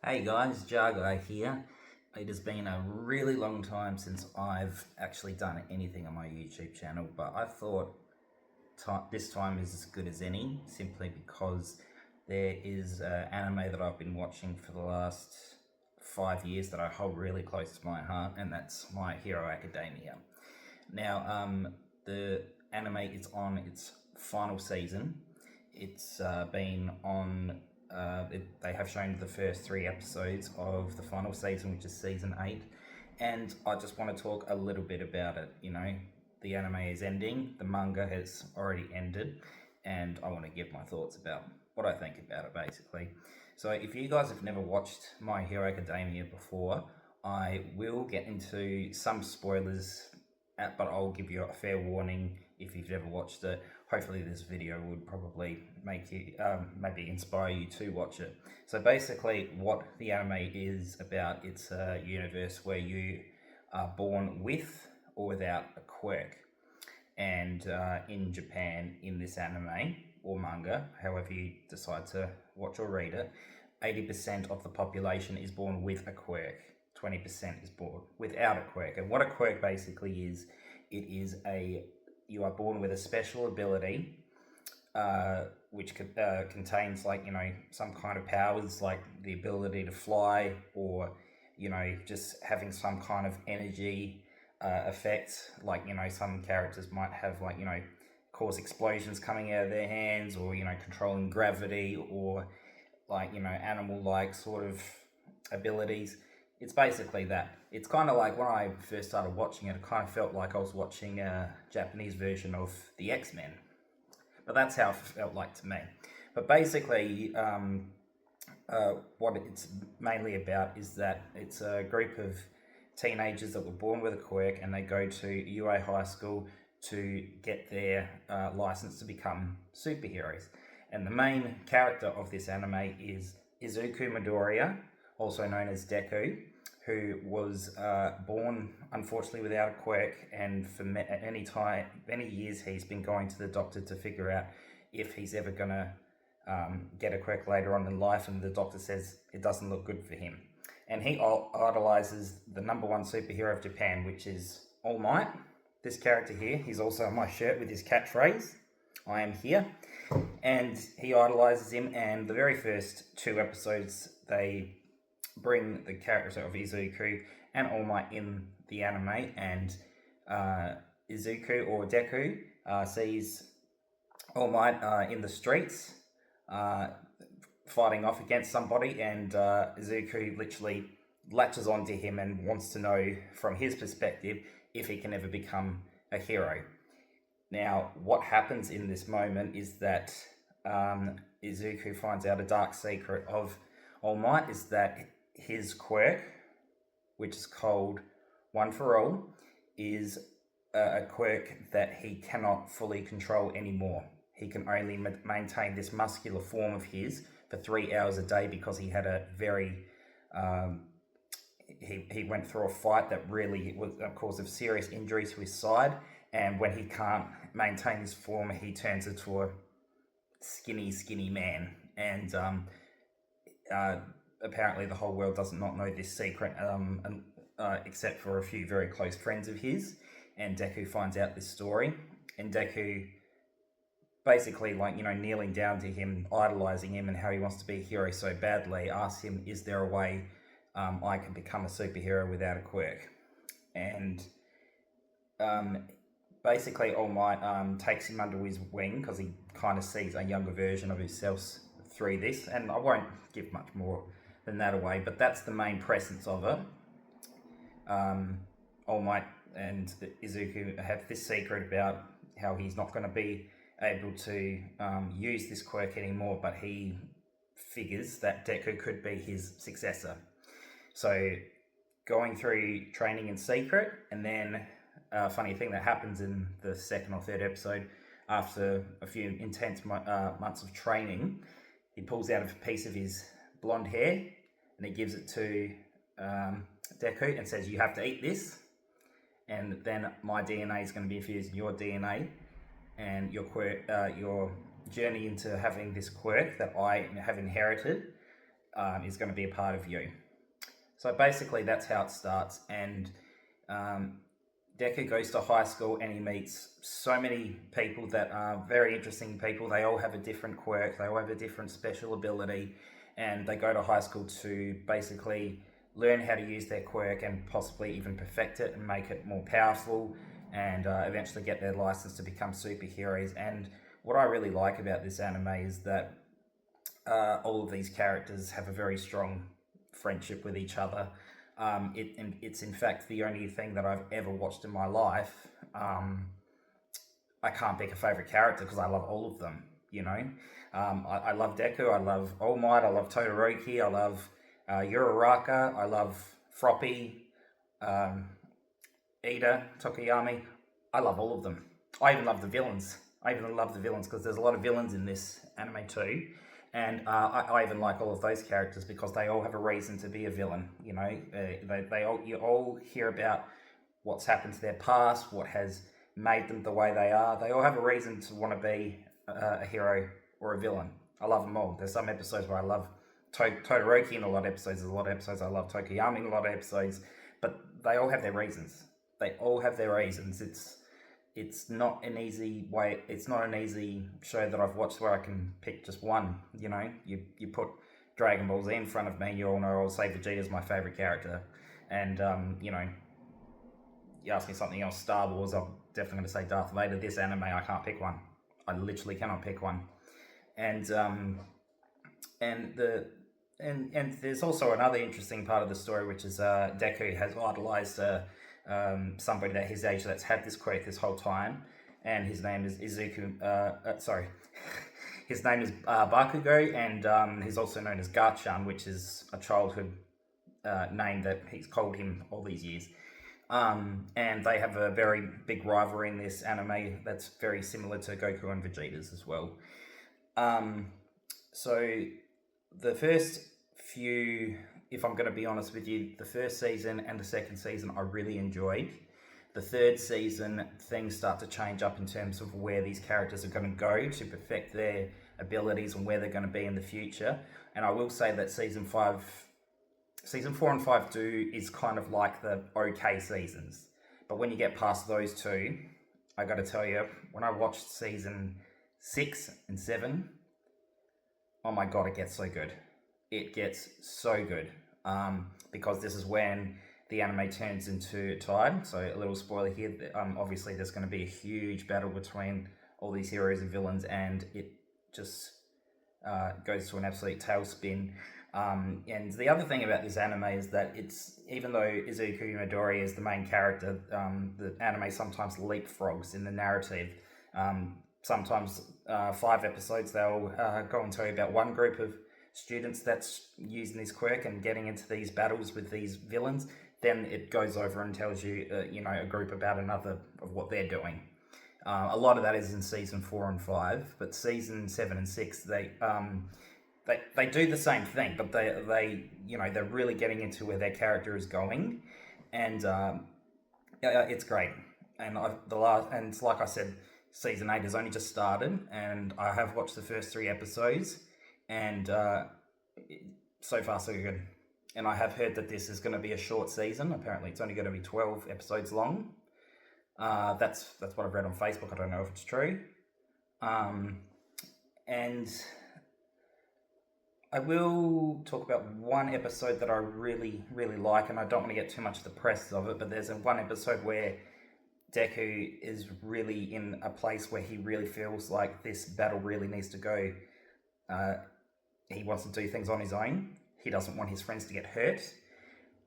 Hey guys, Jargo here. It has been a really long time since I've actually done anything on my YouTube channel, but I thought this time is as good as any, simply because there is an anime that I've been watching for the last 5 years that I hold really close to my heart, and that's My Hero Academia. Now, the anime is on its final season. It's been on. They have shown the first 3 episodes of the final season, which is season 8, and I just want to talk a little bit about it. The anime is ending, the manga has already ended, and I want to give my thoughts about what I think about it basically. So, if you guys have never watched My Hero Academia before, I will get into some spoilers, but I'll give you a fair warning if you've never watched it. Hopefully this video would probably make you, maybe inspire you to watch it. So basically what the anime is about, it's a universe where you are born with or without a quirk. And in Japan, in this anime or manga, however you decide to watch or read it, 80% of the population is born with a quirk. 20% is born without a quirk. And what a quirk basically is, you are born with a special ability, which contains some kind of powers, like the ability to fly, or just having some kind of energy effect. Some characters might have cause explosions coming out of their hands, or controlling gravity, or animal-like sort of abilities. It's basically that. It's kind of like when I first started watching it, it kind of felt like I was watching a Japanese version of the X-Men. But that's how it felt like to me. But basically, what it's mainly about is that it's a group of teenagers that were born with a quirk, and they go to UA High School to get their license to become superheroes. And the main character of this anime is Izuku Midoriya, also known as Deku, who was born unfortunately without a quirk, and for many years he's been going to the doctor to figure out if he's ever gonna get a quirk later on in life, and the doctor says it doesn't look good for him. And he idolizes the #1 superhero of Japan, which is All Might. This character here, he's also on my shirt with his catchphrase, "I am here." And he idolizes him, and the very first 2 episodes, they bring the character of Izuku and All Might in the anime, and Izuku, or Deku, sees All Might in the streets fighting off against somebody, and Izuku literally latches onto him and wants to know from his perspective if he can ever become a hero. Now, what happens in this moment is that Izuku finds out a dark secret of All Might, is that his quirk, which is called One for All, is a quirk that he cannot fully control anymore. He can only maintain this muscular form of his for 3 hours a day, because he had a very he went through a fight that really was a cause of serious injury to his side, and when he can't maintain his form, he turns into a skinny man. And apparently the whole world does not know this secret, except for a few very close friends of his. And Deku finds out this story, and Deku basically, kneeling down to him, idolizing him, and how he wants to be a hero so badly, asks him, is there a way I can become a superhero without a quirk? And basically All Might takes him under his wing, because he kind of sees a younger version of himself through this, and I won't give much more than that away, but that's the main presence of it. All Might and Izuku have this secret about how he's not going to be able to use this quirk anymore, but he figures that Deku could be his successor. So, going through training in secret, and then a funny thing that happens in the second or third episode, after a few intense months of training, he pulls out a piece of his blonde hair and he gives it to Deku and says, "You have to eat this, and then my DNA is going to be infused in your DNA, and your quirk, your journey into having this quirk that I have inherited is going to be a part of you. So basically, that's how it starts. And Deku goes to high school and he meets so many people that are very interesting people. They all have a different quirk, they all have a different special ability, and they go to high school to basically learn how to use their quirk and possibly even perfect it and make it more powerful, and eventually get their license to become superheroes. And what I really like about this anime is that all of these characters have a very strong friendship with each other. It's in fact the only thing that I've ever watched in my life. I can't pick a favorite character because I love all of them. You know, I love Deku, I love All Might, I love Todoroki, I love Uraraka, I love Froppy, Ida, Tokuyami. I love all of them. I even love the villains. Because there's a lot of villains in this anime too. And I even like all of those characters because they all have a reason to be a villain. You know, you all hear about what's happened to their past, what has made them the way they are. They all have a reason to want to be a hero or a villain. I love them all. There's some episodes where I love Todoroki in a lot of episodes. There's a lot of episodes I love Tokuyami in a lot of episodes. But they all have their reasons. It's not an easy way. It's not an easy show that I've watched where I can pick just one. You know, you put Dragon Ball Z in front of me, you all know I'll say Vegeta's my favorite character. And you know, you ask me something else, Star Wars, I'm definitely going to say Darth Vader. This anime, I can't pick one. I literally cannot pick one. And there's also another interesting part of the story, which is Deku has idolized somebody that his age that's had this quirk this whole time, and his name is his name is Bakugo, and he's also known as Garchan, which is a childhood name that he's called him all these years. And they have a very big rivalry in this anime that's very similar to Goku and Vegeta's as well. So the first few, if I'm going to be honest with you, the first season and the second season I really enjoyed. The third season, things start to change up in terms of where these characters are going to go to perfect their abilities and where they're going to be in the future. And I will say that season 4 and 5 is kind of like the okay seasons. But when you get past those two, I got to tell you, when I watched season 6 and 7, oh my god, it gets so good. It gets so good, because this is when the anime turns into Tide. So a little spoiler here, obviously there's going to be a huge battle between all these heroes and villains, and it just goes to an absolute tailspin. And the other thing about this anime is that it's, even though Izuku Midori is the main character, the anime sometimes leapfrogs in the narrative. Sometimes 5 episodes they'll go and tell you about one group of students that's using this quirk and getting into these battles with these villains. Then it goes over and tells you, a group about another of what they're doing. A lot of that is in season 4 and 5, but season 7 and 6 they do the same thing, but they're really getting into where their character is going, and it's great. And it's like I said, season 8 has only just started, and I have watched the first 3 episodes, and so far so good. And I have heard that this is going to be a short season. Apparently it's only going to be 12 episodes long. That's what I've read on Facebook. I don't know if it's true. And I will talk about one episode that I really, really like, and I don't want to get too much of the press of it, but there's one episode where Deku is really in a place where he really feels like this battle really needs to go. He wants to do things on his own. He doesn't want his friends to get hurt.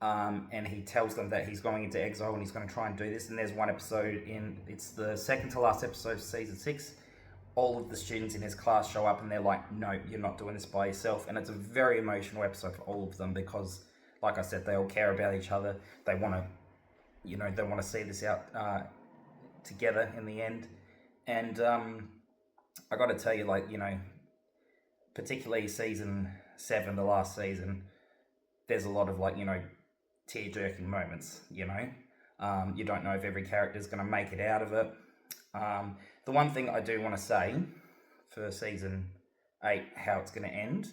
And he tells them that he's going into exile and he's going to try and do this. And there's one episode it's the second to last episode of season 6. All of the students in his class show up and they're like, no, you're not doing this by yourself. And it's a very emotional episode for all of them because, like I said, they all care about each other. They want to see this out together in the end. And I got to tell you, particularly season 7, the last season, there's a lot of tear-jerking moments. You don't know if every character is going to make it out of it. The one thing I do want to say for season 8, how it's going to end,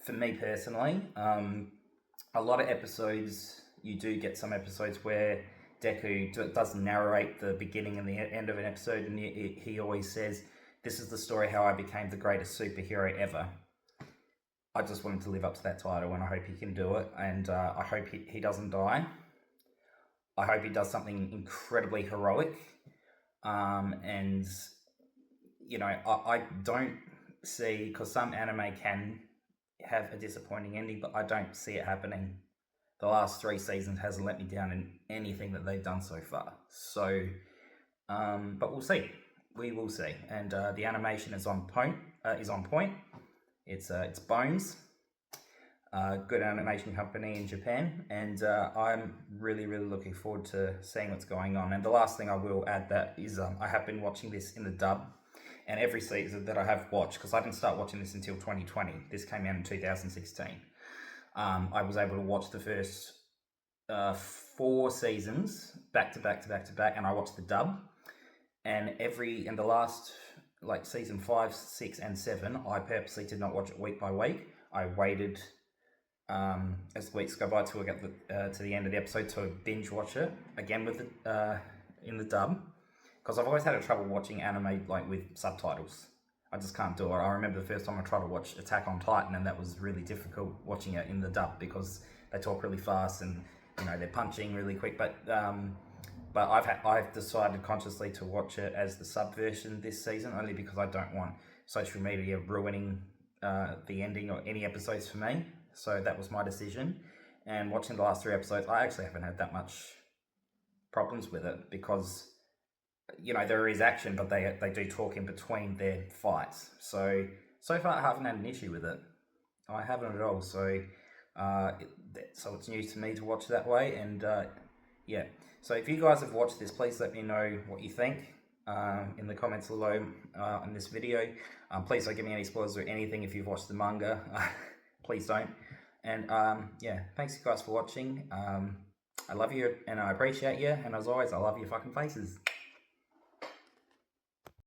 for me personally, a lot of episodes, you do get some episodes where Deku does narrate the beginning and the end of an episode, and he always says, "This is the story how I became the greatest superhero ever." I just want him to live up to that title, and I hope he can do it, and I hope he doesn't die. I hope he does something incredibly heroic, and I don't see, because some anime can have a disappointing ending, but I don't see it happening. The last 3 seasons hasn't let me down in anything that they've done so far. So, but we'll see. We will see. And the animation is on point. It's Bones, good animation company in Japan, and I'm really, really looking forward to seeing what's going on. And the last thing I will add that is I have been watching this in the dub, and every season that I have watched, because I didn't start watching this until 2020. This came out in 2016. I was able to watch the first 4 seasons back to back, and I watched the dub. And the last, like season 5, 6, and 7, I purposely did not watch it week by week. I waited as the weeks go by till I get to the end of the episode to binge watch it again with in the dub, because I've always had trouble watching anime like with subtitles. I just can't do it. I remember the first time I tried to watch Attack on Titan, and that was really difficult watching it in the dub because they talk really fast and they're punching really quick. But I've decided consciously to watch it as the sub version this season, only because I don't want social media ruining the ending or any episodes for me. So that was my decision. And watching the last 3 episodes, I actually haven't had that much problems with it, because there is action, but they do talk in between their fights. So far I haven't had an issue with it. I haven't at all. So it's news to me to watch that way. And yeah. So if you guys have watched this, please let me know what you think in the comments below on this video. Please don't give me any spoilers or anything if you've watched the manga. Please don't. And yeah, thanks you guys for watching. I love you and I appreciate you. And as always, I love your fucking faces.